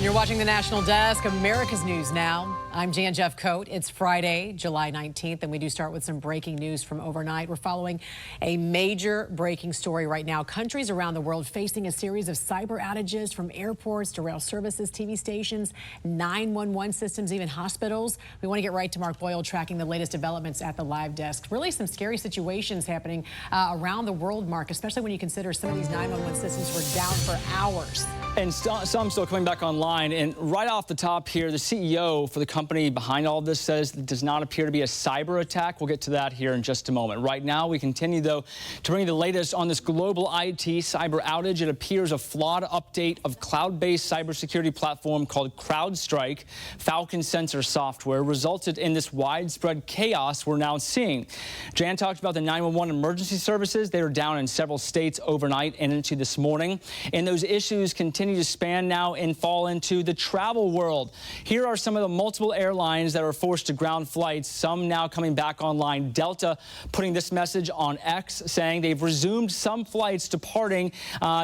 And you're watching the National Desk, America's News Now. I'm Jan Jeffcoat. It's Friday, July 19th, and we do start with some breaking news from overnight. We're following a major breaking story right now. Countries around the world facing a series of cyber outages, from airports to rail services, TV stations, 911 systems, even hospitals. We want to get right to Mark Boyle tracking the latest developments at the live desk. Really some scary situations happening around the world, Mark, especially when you consider some of these 911 systems were down for hours. And some still coming back online. And right off the top here, the CEO for the company behind all of this says it does not appear to be a cyber attack. We'll get to that here in just a moment. Right now, we continue, though, to bring you the latest on this global IT cyber outage. It appears a flawed update of cloud-based cybersecurity platform called CrowdStrike, Falcon sensor software, resulted in this widespread chaos we're now seeing. Jan talked about the 911 emergency services. They were down in several states overnight and into this morning. And those issues continue to span now and fall into the travel world. Here are some of the multiple airlines that were forced to ground flights, some now coming back online. Delta putting this message on X, saying they've resumed some flights departing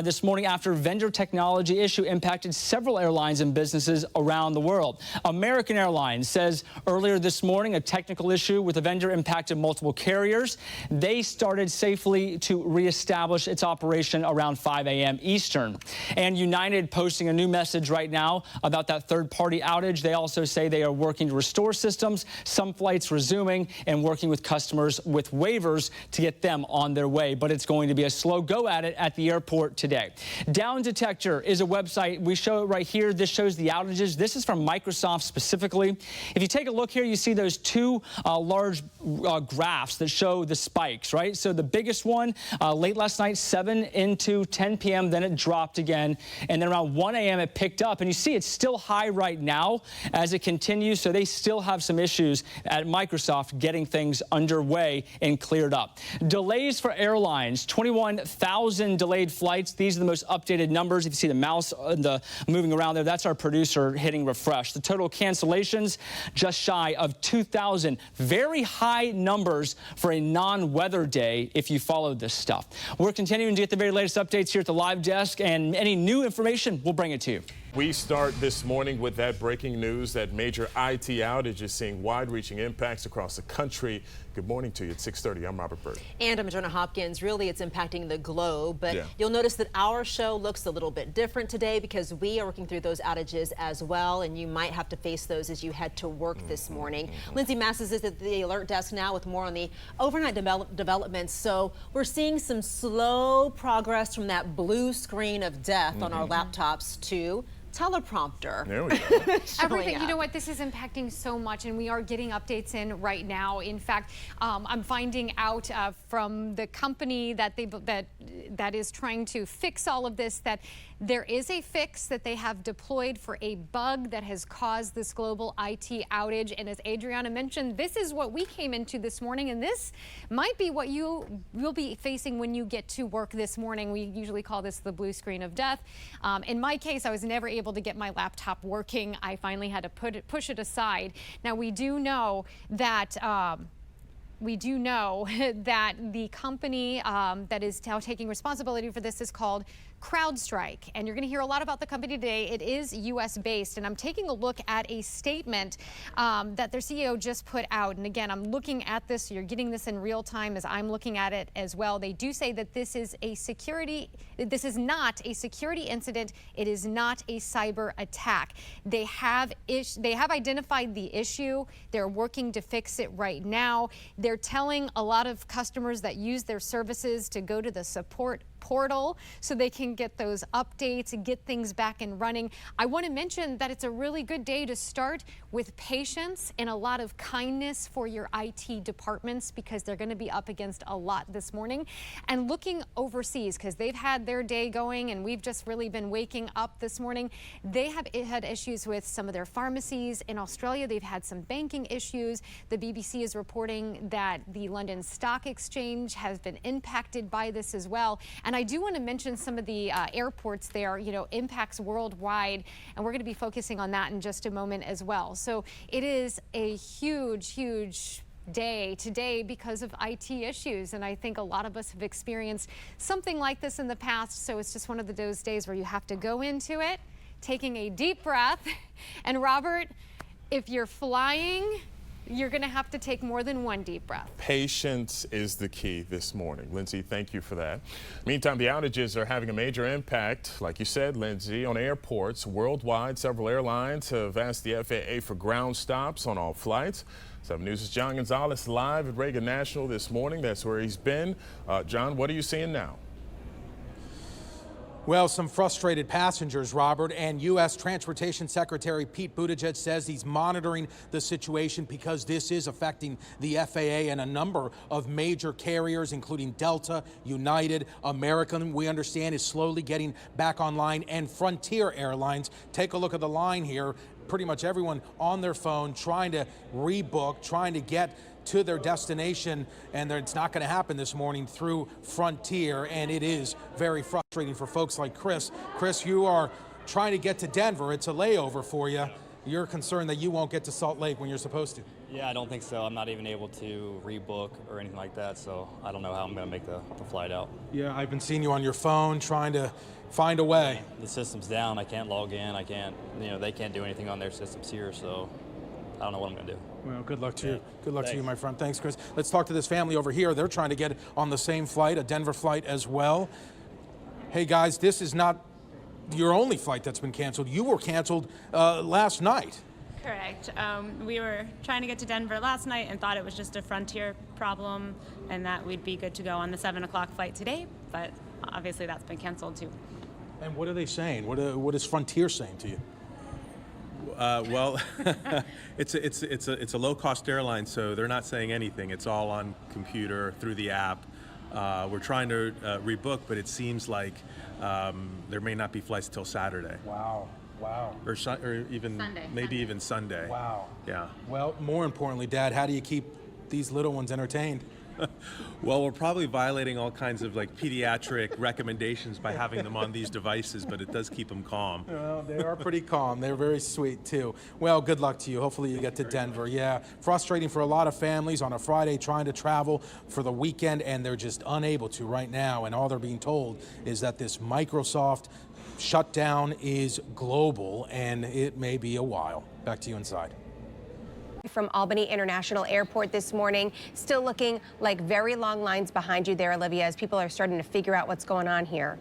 this morning after vendor technology issue impacted several airlines and businesses around the world. American Airlines says earlier this morning a technical issue with a vendor impacted multiple carriers. They started safely to reestablish its operation around 5 a.m. Eastern. And United posting a new message right now about that third-party outage. They also say they are working to restore systems, some flights resuming, and working with customers with waivers to get them on their way. But it's going to be a slow go at it at the airport today. Down Detector is a website. We show it right here. This shows the outages. This is from Microsoft specifically. If you take a look here, you see those two large graphs that show the spikes, right? So the biggest one late last night, 7 into 10 p.m., then it dropped again. And then around 1 a.m. it picked up, and you see it's still high right now as it continues, so they still have some issues at Microsoft getting things underway and cleared up. Delays for airlines, 21,000 delayed flights. These are the most updated numbers. If you see the mouse moving around there, that's our producer hitting refresh. The total cancellations, just shy of 2,000. Very high numbers for a non-weather day if you followed this stuff. We're continuing to get the very latest updates here at the live desk, and any new information, we'll bring it to you. We start this morning with that breaking news that major IT outage is seeing wide-reaching impacts across the country. Good morning to you. At 6:30, I'm Robert Byrd. And I'm Jonah Hopkins. Really, it's impacting the globe, but You'll notice that our show looks a little bit different today because we are working through those outages as well, and you might have to face those as you head to work this morning. Lindsay Masses is at the alert desk now with more on the overnight developments. So we're seeing some slow progress from that blue screen of death on our laptops to teleprompter. There we go. Everything. You know what? This is impacting so much, and we are getting updates in right now. In fact, I'm finding out from the company that is trying to fix all of this that there is a fix that they have deployed for a bug that has caused this global IT outage. And as Adriana mentioned, this is what we came into this morning, and this might be what you will be facing when you get to work this morning. We usually call this the blue screen of death. In my case, I was never able to get my laptop working. I finally had to push it aside. Now, we do know that that the company that is now taking responsibility for this is called CrowdStrike, and you're going to hear a lot about the company today. It is U.S. based, and I'm taking a look at a statement that their CEO just put out. And again, I'm looking at this, so you're getting this in real time as I'm looking at it as well. They do say that this is not a security incident. It is not a cyber attack. They have identified the issue. They're working to fix it right now. They're telling a lot of customers that use their services to go to the support portal so they can get those updates and get things back and running. I want to mention that it's a really good day to start with patience and a lot of kindness for your IT departments, because they're going to be up against a lot this morning. And looking overseas, because they've had their day going and we've just really been waking up this morning, they have had issues with some of their pharmacies. In Australia, they've had some banking issues. The BBC is reporting that the London Stock Exchange has been impacted by this as well. And I do want to mention some of the airports there, impacts worldwide, and we're going to be focusing on that in just a moment as well. So it is a huge, huge day today because of IT issues, and I think a lot of us have experienced something like this in the past. So it's just one of those days where you have to go into it, taking a deep breath. And Robert, if you're flying, you're going to have to take more than one deep breath. Patience is the key this morning. Lindsay, thank you for that. Meantime, the outages are having a major impact, like you said, Lindsay, on airports worldwide. Several airlines have asked the FAA for ground stops on all flights. 7 News' John Gonzalez live at Reagan National this morning. That's where he's been. John, what are you seeing now? Well, some frustrated passengers, Robert, and U.S. Transportation Secretary Pete Buttigieg says he's monitoring the situation because this is affecting the FAA and a number of major carriers, including Delta, United, American, we understand is slowly getting back online, and Frontier Airlines. Take a look at the line here. Pretty much everyone on their phone trying to rebook, trying to get to their destination, and it's not going to happen this morning through Frontier, and it is very frustrating for folks like Chris. Chris, you are trying to get to Denver. It's a layover for you. You're concerned that you won't get to Salt Lake when you're supposed to. Yeah, I don't think so. I'm not even able to rebook or anything like that, so I don't know how I'm going to make the flight out. Yeah, I've been seeing you on your phone trying to find a way. The system's down. I can't log in. I can't, they can't do anything on their systems here, so I don't know what I'm going to do. Well, good luck to you. Good luck to you, my friend. Thanks, Chris. Let's talk to this family over here. They're trying to get on the same flight, a Denver flight as well. Hey, guys, this is not your only flight that's been canceled. You were canceled last night. Correct. We were trying to get to Denver last night and thought it was just a Frontier problem and that we'd be good to go on the 7 o'clock flight today, but obviously that's been canceled too. And what are they saying? What is Frontier saying to you? Well, it's a low-cost airline, so they're not saying anything. It's all on computer through the app. We're trying to rebook, but it seems like there may not be flights till Saturday. Wow. Or even Sunday. maybe even Sunday. Wow. Yeah. Well, more importantly, Dad, how do you keep these little ones entertained? Well, we're probably violating all kinds of pediatric recommendations by having them on these devices, but it does keep them calm. Well, they are pretty calm. They're very sweet, too. Well, good luck to you. Hopefully you get to Denver. Yeah, frustrating for a lot of families on a Friday trying to travel for the weekend, and they're just unable to right now. And all they're being told is that this Microsoft shutdown is global, and it may be a while. Back to you inside. From Albany International Airport this morning. Still looking like very long lines behind you there, Olivia, as people are starting to figure out what's going on here.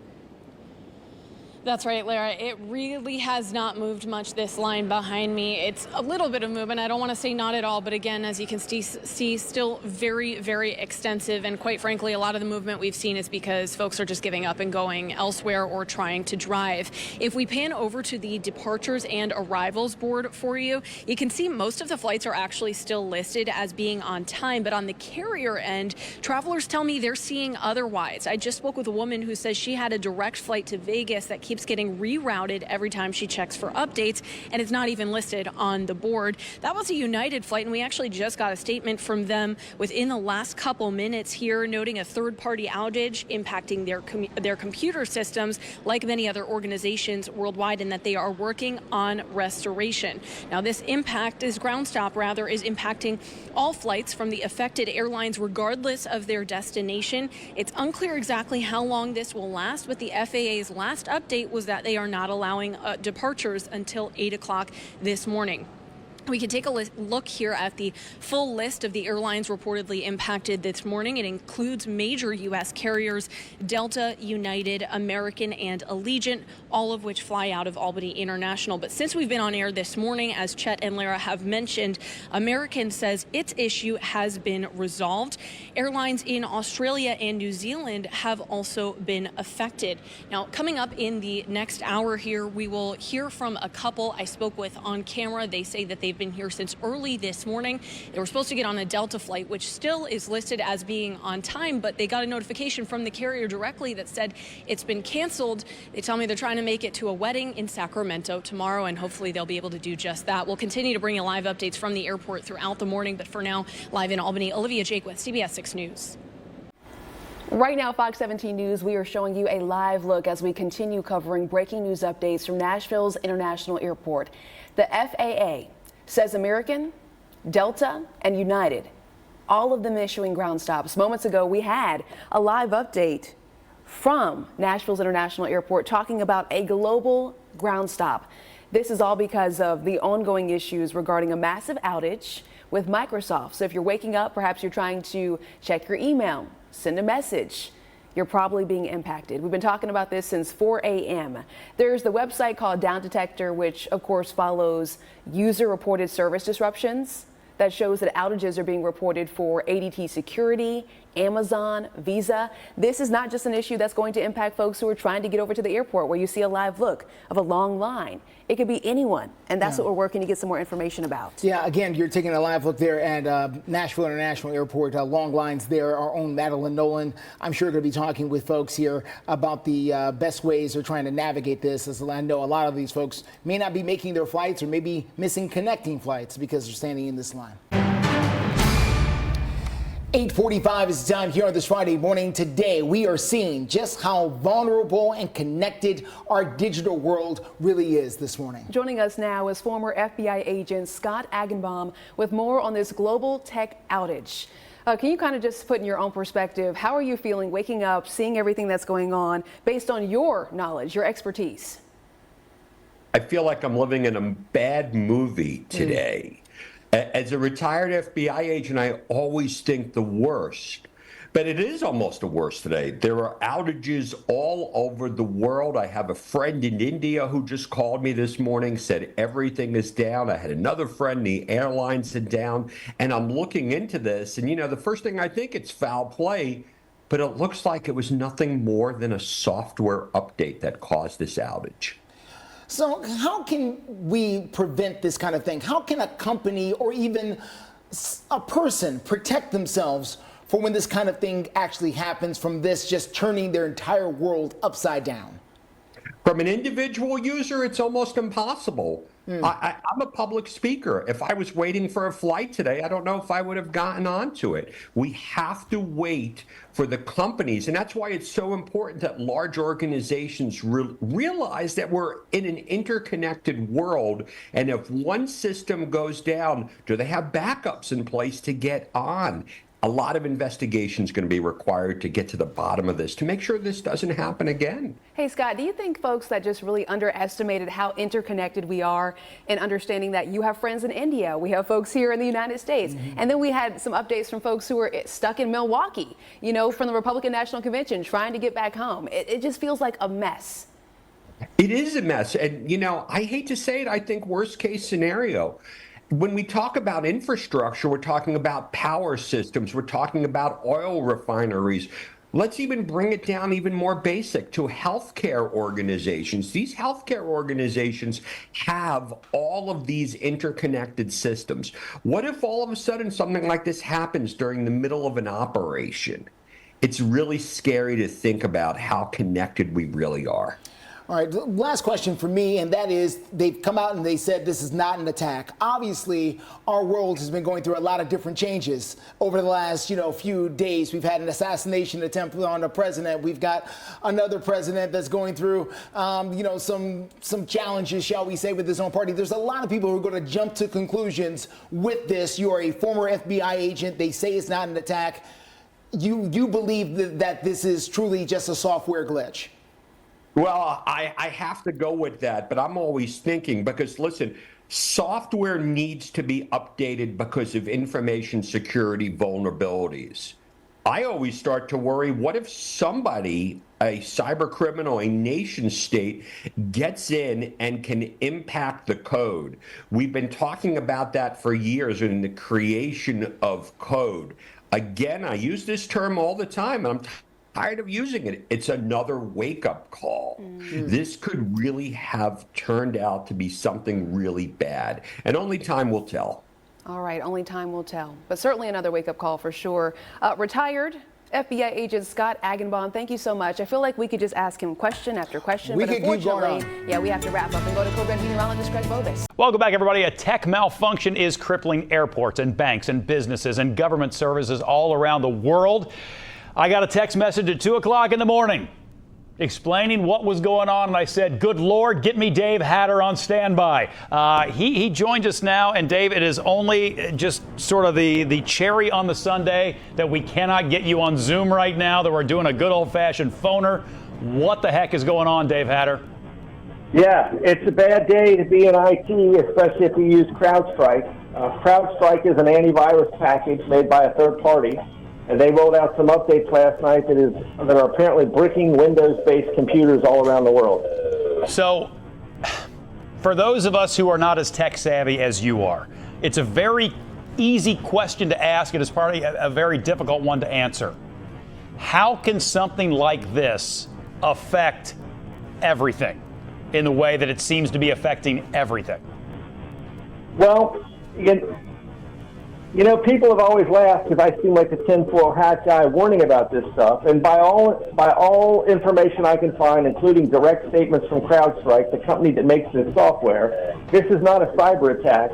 That's right, Lara. It really has not moved much, this line behind me. It's a little bit of movement. I don't want to say not at all, but again, as you can see, still very, very extensive. And quite frankly, a lot of the movement we've seen is because folks are just giving up and going elsewhere or trying to drive. If we pan over to the departures and arrivals board for you, you can see most of the flights are actually still listed as being on time. But on the carrier end, travelers tell me they're seeing otherwise. I just spoke with a woman who says she had a direct flight to Vegas that keeps getting rerouted every time she checks for updates, and it's not even listed on the board. That was a United flight, and we actually just got a statement from them within the last couple minutes here, noting a third-party outage impacting their computer systems, like many other organizations worldwide, and that they are working on restoration. Now, this ground stop is impacting all flights from the affected airlines, regardless of their destination. It's unclear exactly how long this will last, but the FAA's last update was that they are not allowing departures until 8 o'clock this morning. We can take a look here at the full list of the airlines reportedly impacted this morning. It includes major U.S. carriers, Delta, United, American, and Allegiant, all of which fly out of Albany International. But since we've been on air this morning, as Chet and Lara have mentioned, American says its issue has been resolved. Airlines in Australia and New Zealand have also been affected. Now, coming up in the next hour here, we will hear from a couple I spoke with on camera. They say that they've been here since early this morning. They were supposed to get on a Delta flight, which still is listed as being on time, but they got a notification from the carrier directly that said it's been canceled. They tell me they're trying to make it to a wedding in Sacramento tomorrow, and hopefully they'll be able to do just that. We'll continue to bring you live updates from the airport throughout the morning, but for now, live in Albany, Olivia Jakewith, CBS 6 News. Right now, Fox 17 News, we are showing you a live look as we continue covering breaking news updates from Nashville's International Airport. The FAA says American, Delta, and United, all of them issuing ground stops. Moments ago, we had a live update from Nashville's International Airport talking about a global ground stop. This is all because of the ongoing issues regarding a massive outage with Microsoft. So if you're waking up, perhaps you're trying to check your email, send a message, you're probably being impacted. We've been talking about this since 4 a.m. There's the website called Down Detector, which of course follows user-reported service disruptions. That shows that outages are being reported for ADT Security, Amazon, Visa. This is not just an issue that's going to impact folks who are trying to get over to the airport where you see a live look of a long line. It could be anyone, and that's what we're working to get some more information about. Yeah, again, you're taking a live look there at Nashville International Airport. Long lines there. Our own Madeline Nolan, I'm sure, going to be talking with folks here about the best ways they're trying to navigate this. As I know a lot of these folks may not be making their flights or maybe missing connecting flights because they're standing in this line. 8:45 is the time here on this Friday morning. Today, we are seeing just how vulnerable and connected our digital world really is this morning. Joining us now is former FBI agent Scott Agenbaum with more on this global tech outage. Can you kind of just put in your own perspective, how are you feeling waking up, seeing everything that's going on based on your knowledge, your expertise? I feel like I'm living in a bad movie today. As a retired FBI agent, I always think the worst, but it is almost the worst today. There are outages all over the world. I have a friend in India who just called me this morning, said everything is down. I had another friend, the airlines are down, and I'm looking into this. And, you know, the first thing I think it's foul play, but it looks like it was nothing more than a software update that caused this outage. So how can we prevent this kind of thing? How can a company or even a person protect themselves for when this kind of thing actually happens, from this just turning their entire world upside down? From an individual user, it's almost impossible. I'm a public speaker. If I was waiting for a flight today, I don't know if I would have gotten onto it. We have to wait for the companies, and that's why it's so important that large organizations realize that we're in an interconnected world, and if one system goes down, do they have backups in place to get on? A lot of investigation is going to be required to get to the bottom of this, to make sure this doesn't happen again. Hey, Scott, do you think folks that just really underestimated how interconnected we are, and understanding that you have friends in India, we have folks here in the United States, and then we had some updates from folks who were stuck in Milwaukee, you know, from the Republican National Convention trying to get back home. It just feels like a mess. It is a mess. And, you know, I hate to say it, I think worst case scenario. When we talk about infrastructure, we're talking about power systems, we're talking about oil refineries. Let's even bring it down even more basic to healthcare organizations. These healthcare organizations have all of these interconnected systems. What if all of a sudden something like this happens during the middle of an operation? It's really scary to think about how connected we really are. All right, last question for me, and that is, they've come out and they said this is not an attack. Obviously, our world has been going through a lot of different changes over the last, few days. We've had an assassination attempt on a president. We've got another president that's going through, some challenges, shall we say, with his own party. There's a lot of people who are going to jump to conclusions with this. You are a former FBI agent. They say it's not an attack. You believe that this is truly just a software glitch? Well, I have to go with that, but I'm always thinking, because listen, software needs to be updated because of information security vulnerabilities. I always start to worry, what if somebody, a cyber criminal, a nation state, gets in and can impact the code? We've been talking about that for years in the creation of code. Again, I use this term all the time, and I'm tired of using it. It's another wake-up call. This could really have turned out to be something really bad, and only time will tell. All right, only time will tell, but certainly another wake-up call for sure. Retired FBI agent Scott Agenbaum, thank you so much. I feel like we could just ask him question after question, but unfortunately, we have to wrap up and go to co-brand meteorologist Greg Bovis. Welcome back, everybody. A tech malfunction is crippling airports and banks and businesses and government services all around the world. I got a text message at 2 o'clock in the morning. explaining what was going on, and I said, good Lord, get me Dave Hatter on standby. He joins us now, and Dave, it is only just sort of the cherry on the sundae that we cannot get you on Zoom right now, that we're doing a good old-fashioned phoner. What the heck is going on, Dave Hatter? Yeah, it's a bad day to be in IT, especially if you use CrowdStrike. CrowdStrike is an antivirus package made by a third party, and they rolled out some updates last night that are apparently bricking Windows-based computers all around the world. So, for those of us who are not as tech-savvy as you are, it's a very easy question to ask, and it's probably a very difficult one to answer. How can something like this affect everything in the way that it seems to be affecting everything? Well, you know, people have always laughed because I seem like the tinfoil hat guy warning about this stuff. And by all information I can find, including direct statements from CrowdStrike, the company that makes this software, this is not a cyber attack.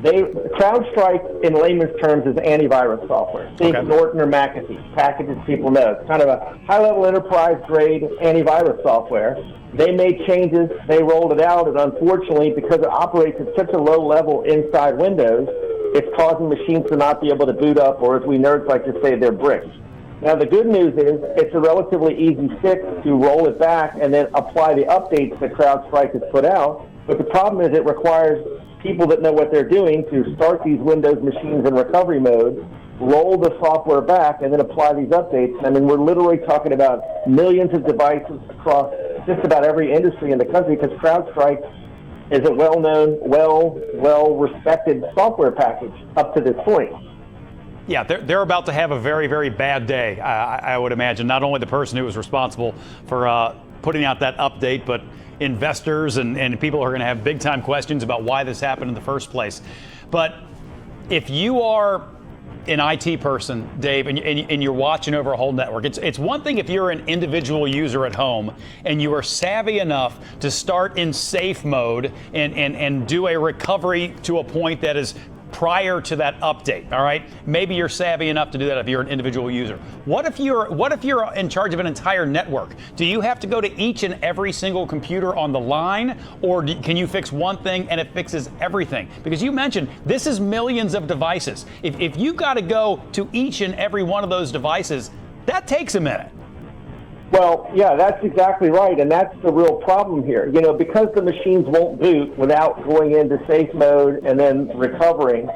CrowdStrike, in layman's terms, is antivirus software. Think Norton or McAfee, packages people know. It's kind of a high-level enterprise-grade antivirus software. They made changes, they rolled it out, and unfortunately, because it operates at such a low level inside Windows, it's causing machines to not be able to boot up, or as we nerds like to say, they're bricked. Now, the good news is it's a relatively easy fix to roll it back and then apply the updates that CrowdStrike has put out. But the problem is it requires people that know what they're doing to start these Windows machines in recovery mode, roll the software back, and then apply these updates. I mean, we're literally talking about millions of devices across just about every industry in the country because CrowdStrike is a well-known, well-respected software package up to this point. Yeah, they're about to have a very, very bad day, I would imagine. Not only the person who was responsible for putting out that update, but investors and people are going to have big-time questions about why this happened in the first place. But if you are an IT person, Dave, and you're watching over a whole network, it's one thing if you're an individual user at home and you are savvy enough to start in safe mode and do a recovery to a point that is prior to that update, all right? Maybe you're savvy enough to do that if you're an individual user. What if you're in charge of an entire network? Do you have to go to each and every single computer on the line, or can you fix one thing and it fixes everything? Because you mentioned this is millions of devices. If you've got to go to each and every one of those devices, that takes a minute. Well, yeah, that's exactly right, and that's the real problem here. You know, because the machines won't boot without going into safe mode and then recovering,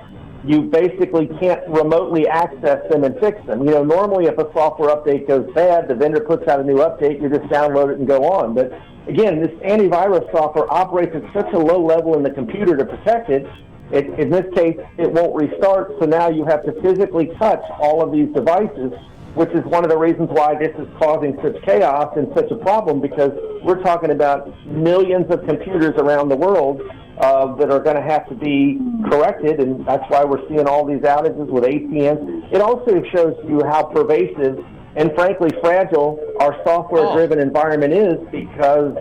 you basically can't remotely access them and fix them. You know, normally if a software update goes bad, the vendor puts out a new update, you just download it and go on. But again, this antivirus software operates at such a low level in the computer to protect it. In this case, it won't restart, so now you have to physically touch all of these devices, which is one of the reasons why this is causing such chaos and such a problem, because we're talking about millions of computers around the world that are going to have to be corrected, and that's why we're seeing all these outages with ATM. It also shows you how pervasive and frankly fragile our software-driven environment is, because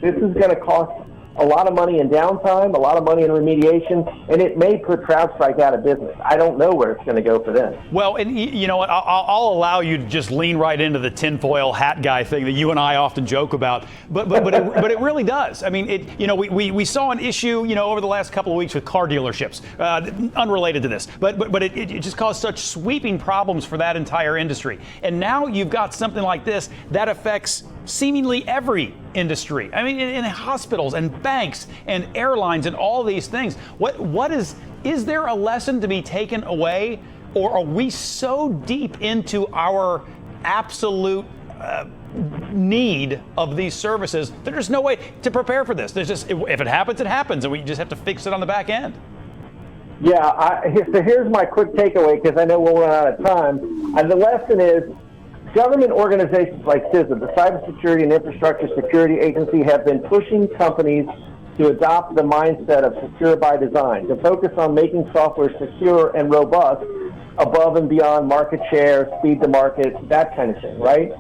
this is going to cost a lot of money in downtime, a lot of money in remediation, and it may put CrowdStrike out of business. I don't know where it's going to go for them. Well, and you know what? I'll allow you to just lean right into the tinfoil hat guy thing that you and I often joke about, but it really does. I mean, we saw an issue, over the last couple of weeks with car dealerships, unrelated to this, but it just caused such sweeping problems for that entire industry. And now you've got something like this that affects seemingly every industry. I mean, in hospitals and banks and airlines and all these things. Is there a lesson to be taken away, or are we so deep into our absolute need of these services that there's no way to prepare for this? There's just, if it happens, it happens, and we just have to fix it on the back end. Yeah, so here's my quick takeaway, because I know we'll run out of time. And the lesson is, government organizations like CISA, the Cybersecurity and Infrastructure Security Agency, have been pushing companies to adopt the mindset of secure by design, to focus on making software secure and robust above and beyond market share, speed to market, that kind of thing, right?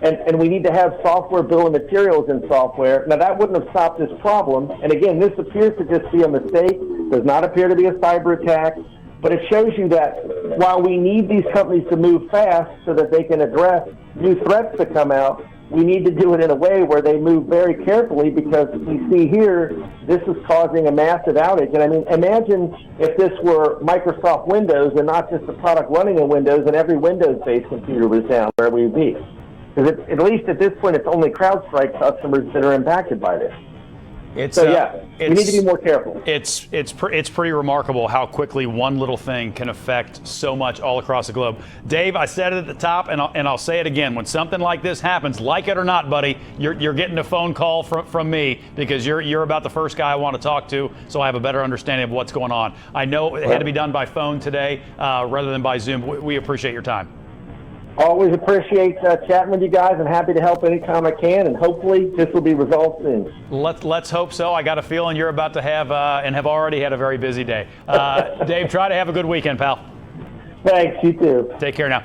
And we need to have software bill of materials in software. Now, that wouldn't have stopped this problem. And again, this appears to just be a mistake, does not appear to be a cyber attack. But it shows you that while we need these companies to move fast so that they can address new threats that come out, we need to do it in a way where they move very carefully, because we see here this is causing a massive outage. And I mean, imagine if this were Microsoft Windows and not just the product running in Windows, and every Windows-based computer was down, where we'd be. Because at least at this point, it's only CrowdStrike customers that are impacted by this. So yeah, we need to be more careful. It's pretty remarkable how quickly one little thing can affect so much all across the globe. Dave, I said it at the top, and I'll say it again. When something like this happens, like it or not, buddy, you're getting a phone call from me, because you're about the first guy I want to talk to, so I have a better understanding of what's going on. I know it had to be done by phone today rather than by Zoom. We appreciate your time. Always appreciate chatting with you guys, and happy to help anytime I can, and hopefully this will be resolved soon. Let's hope so. I got a feeling you're about to have and have already had a very busy day. Dave, try to have a good weekend, pal. Thanks, you too. Take care now.